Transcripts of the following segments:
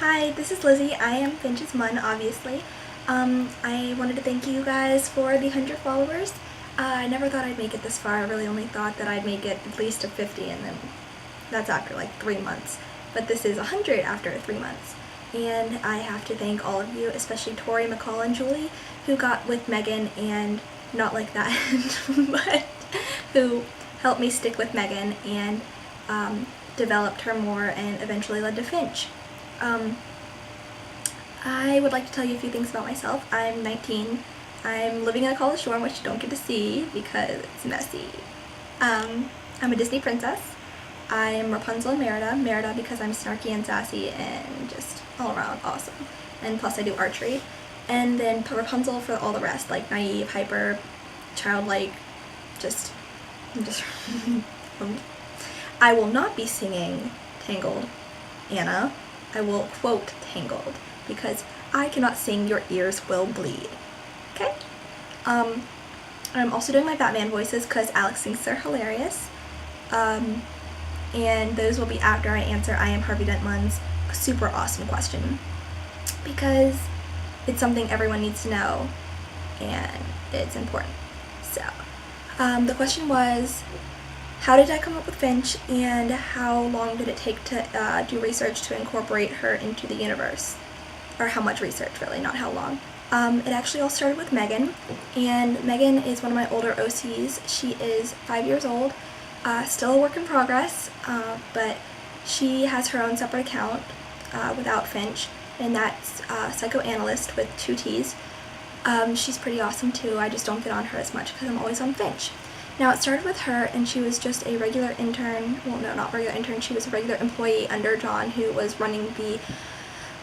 Hi, this is Lizzie. I am Finch's Mun, obviously. I wanted to thank you guys for the 100 followers. I never thought I'd make it this far. I really only thought that I'd make it at least to 50, and then that's after like 3 months. But this is 100 after 3 months. And I have to thank all of you, especially Tori, McCall, and Julie, who got with Megan and not like that, but who helped me stick with Megan and developed her more and eventually led to Finch. I would like to tell you a few things about myself. I'm 19. I'm living in a college dorm, which you don't get to see because it's messy. I'm a Disney princess. I'm Rapunzel and Merida because I'm snarky and sassy and just all around awesome. And plus I do archery. And then Rapunzel for all the rest, like naive, hyper, childlike, just I will not be singing Tangled, Anna. I will quote Tangled because I cannot sing Your Ears Will Bleed. Okay? I'm also doing my Batman voices because Alex thinks they're hilarious. And those will be after I answer I Am Harvey Dent Mun's super awesome question, because it's something everyone needs to know and it's important. So, the question was, how did I come up with Finch, and how long did it take to do research to incorporate her into the universe? Or how much research, really, not how long. It actually all started with Megan, and Megan is one of my older OCs. She is 5 years old, still a work in progress, but she has her own separate account without Finch, and that's Psychoanalyst with 2 T's. She's pretty awesome too. I just don't get on her as much because I'm always on Finch. Now, it started with her, and she was just a regular intern. Well, no, not regular intern. She was a regular employee under John, who was running the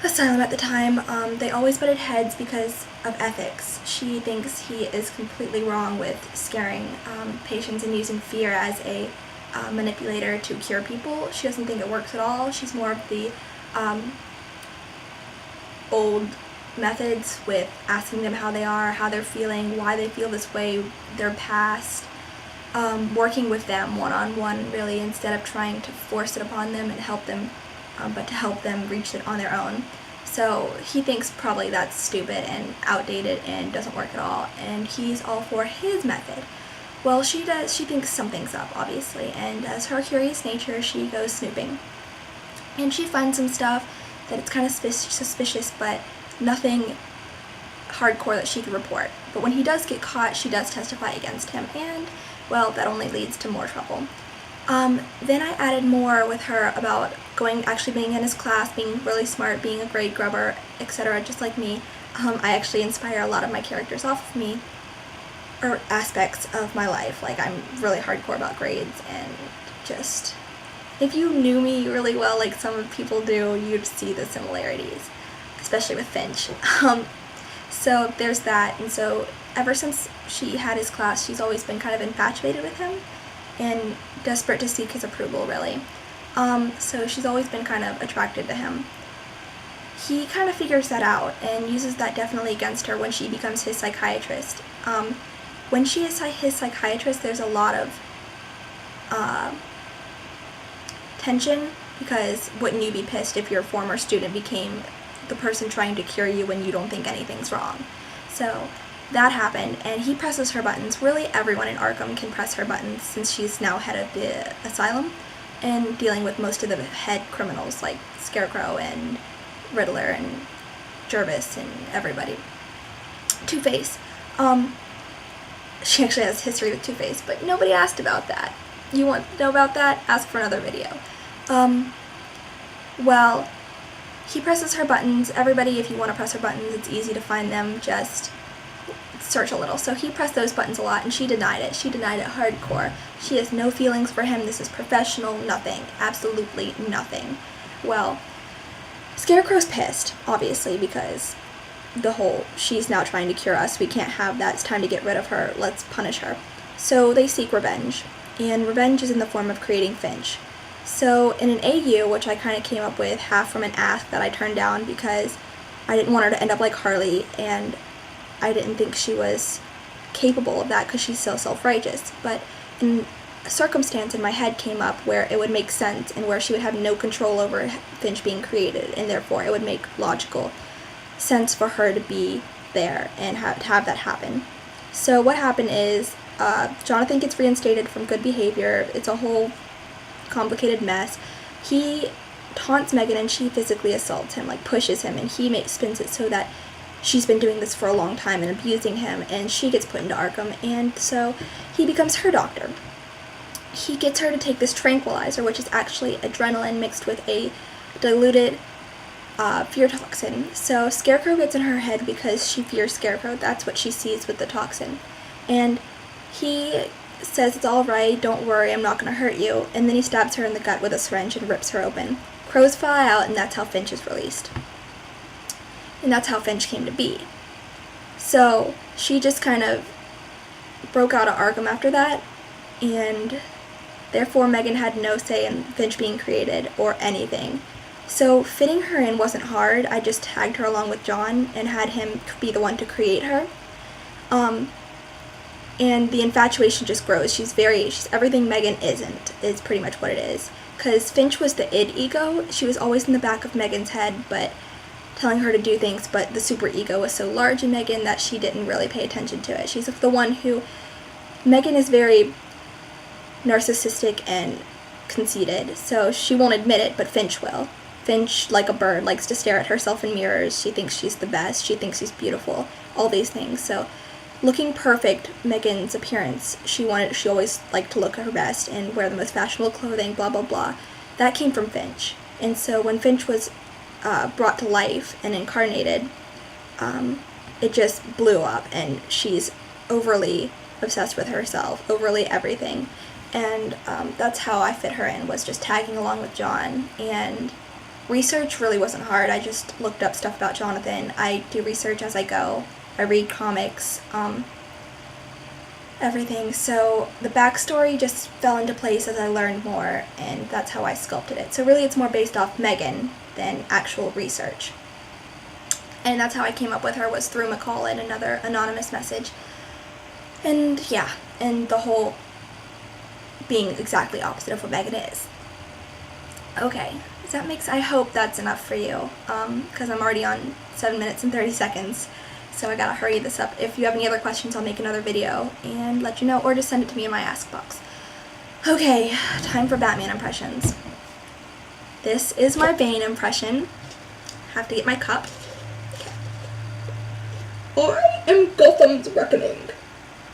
asylum at the time. They always butted heads because of ethics. She thinks he is completely wrong with scaring patients and using fear as a manipulator to cure people. She doesn't think it works at all. She's more of the old methods with asking them how they are, how they're feeling, why they feel this way, their past. Working with them one-on-one, really, instead of trying to force it upon them and help them, but to help them reach it on their own. So he thinks probably that's stupid and outdated and doesn't work at all, and he's all for his method. Well, she thinks something's up, obviously, and as her curious nature, she goes snooping. And she finds some stuff that it's kind of suspicious, but nothing hardcore that she could report. But when he does get caught, she does testify against him, and well, that only leads to more trouble. Then I added more with her about actually being in his class, being really smart, being a grade grubber, etc., just like me. I actually inspire a lot of my characters off of me, or aspects of my life. Like, I'm really hardcore about grades, and just, if you knew me really well, like some people do, you'd see the similarities, especially with Finch. So there's that, and so ever since she had his class, she's always been kind of infatuated with him and desperate to seek his approval, really. So she's always been kind of attracted to him. He kind of figures that out and uses that definitely against her when she becomes his psychiatrist. When she is his psychiatrist, there's a lot of tension, because wouldn't you be pissed if your former student became the person trying to cure you when you don't think anything's wrong? So that happened, and he presses her buttons. Really, everyone in Arkham can press her buttons since she's now head of the asylum and dealing with most of the head criminals like Scarecrow and Riddler and Jervis and everybody. Two-Face. She actually has history with Two-Face, but nobody asked about that. You want to know about that? Ask for another video. Well, he presses her buttons. Everybody, if you want to press her buttons, it's easy to find them. Just search a little. So he pressed those buttons a lot, and she denied it. She denied it hardcore. She has no feelings for him. This is professional. Nothing. Absolutely nothing. Well, Scarecrow's pissed, obviously, because she's now trying to cure us. We can't have that. It's time to get rid of her. Let's punish her. So they seek revenge, and revenge is in the form of creating Finch. So in an AU, which I kind of came up with half from an ask that I turned down because I didn't want her to end up like Harley, and I didn't think she was capable of that because she's so self-righteous. But in circumstance in my head came up where it would make sense and where she would have no control over Finch being created, and therefore it would make logical sense for her to be there and to have that happen. So what happened is Jonathan gets reinstated from good behavior. It's a whole complicated mess. He taunts Megan and she physically assaults him, like pushes him, and he spins it so that she's been doing this for a long time and abusing him, and she gets put into Arkham, and so he becomes her doctor. He gets her to take this tranquilizer, which is actually adrenaline mixed with a diluted fear toxin. So Scarecrow gets in her head because she fears Scarecrow. That's what she sees with the toxin. And he says, it's all right, don't worry, I'm not going to hurt you. And then he stabs her in the gut with a syringe and rips her open. Crows fly out, and that's how Finch is released. And that's how Finch came to be. So she just kind of broke out of Arkham after that, and therefore Megan had no say in Finch being created or anything. So fitting her in wasn't hard. I just tagged her along with John and had him be the one to create her. And the infatuation just grows. She's everything Megan isn't, is pretty much what it is. Because Finch was the id ego. She was always in the back of Megan's head, but telling her to do things, but the super ego was so large in Megan that she didn't really pay attention to it. She's the one who, Megan is very narcissistic and conceited, so she won't admit it, but Finch will. Finch, like a bird, likes to stare at herself in mirrors. She thinks she's the best. She thinks she's beautiful. All these things. So, looking perfect, Megan's appearance, she always liked to look her best and wear the most fashionable clothing, blah, blah, blah. That came from Finch. And so when Finch was brought to life and incarnated, it just blew up, and she's overly obsessed with herself, overly everything. And that's how I fit her in, was just tagging along with John. And research really wasn't hard. I just looked up stuff about Jonathan. I do research as I go. I read comics, everything. So the backstory just fell into place as I learned more, and that's how I sculpted it. So really it's more based off Megan than actual research. And that's how I came up with her, was through McCall, another anonymous message. And yeah, and the whole being exactly opposite of what Megan is. Okay, I hope that's enough for you, because I'm already on 7 minutes and 30 seconds, so I gotta hurry this up. If you have any other questions, I'll make another video and let you know, or just send it to me in my ask box. Okay, time for Batman impressions. This is my Bane impression. Have to get my cup. I am Gotham's reckoning.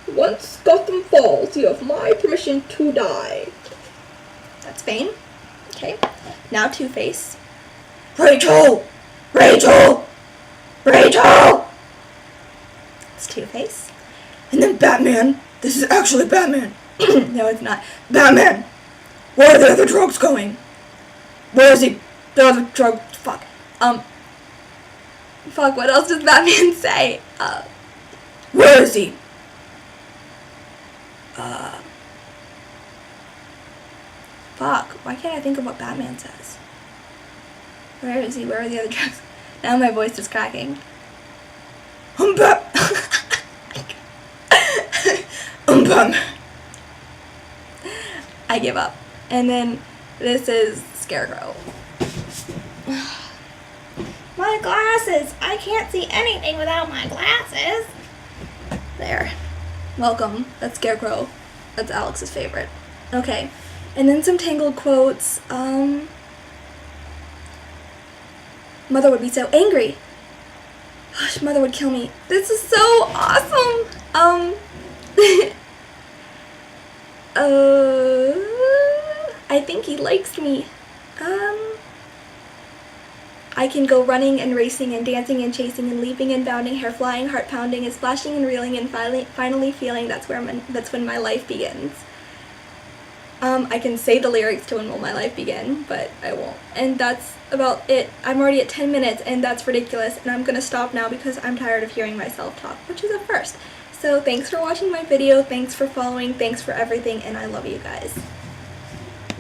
Once Gotham falls, you have my permission to die. That's Bane. Okay. Now Two-Face. Rachel! Rachel! Rachel! It's Two-Face. And then Batman. This is actually Batman. No, it's not. Batman! Where are the other drugs going? Where is he? The other drug... Fuck. Fuck, what else does Batman say? Where is he? Fuck, why can't I think of what Batman says? Where is he? Where are the other drugs? Now my voice is cracking. I'm Batman. I give up. And then this is Scarecrow. My glasses! I can't see anything without my glasses! There. Welcome. That's Scarecrow. That's Alex's favorite. Okay. And then some Tangled quotes. Mother would be so angry. Gosh, Mother would kill me. This is so awesome! I think he likes me. I can go running and racing and dancing and chasing and leaping and bounding, hair flying, heart pounding, and splashing and reeling, and finally feeling that's when my life begins. I can say the lyrics to When Will My Life Begin, but I won't. And that's about it. I'm already at 10 minutes, and that's ridiculous, and I'm gonna stop now because I'm tired of hearing myself talk, which is a first. So thanks for watching my video, thanks for following, thanks for everything, and I love you guys.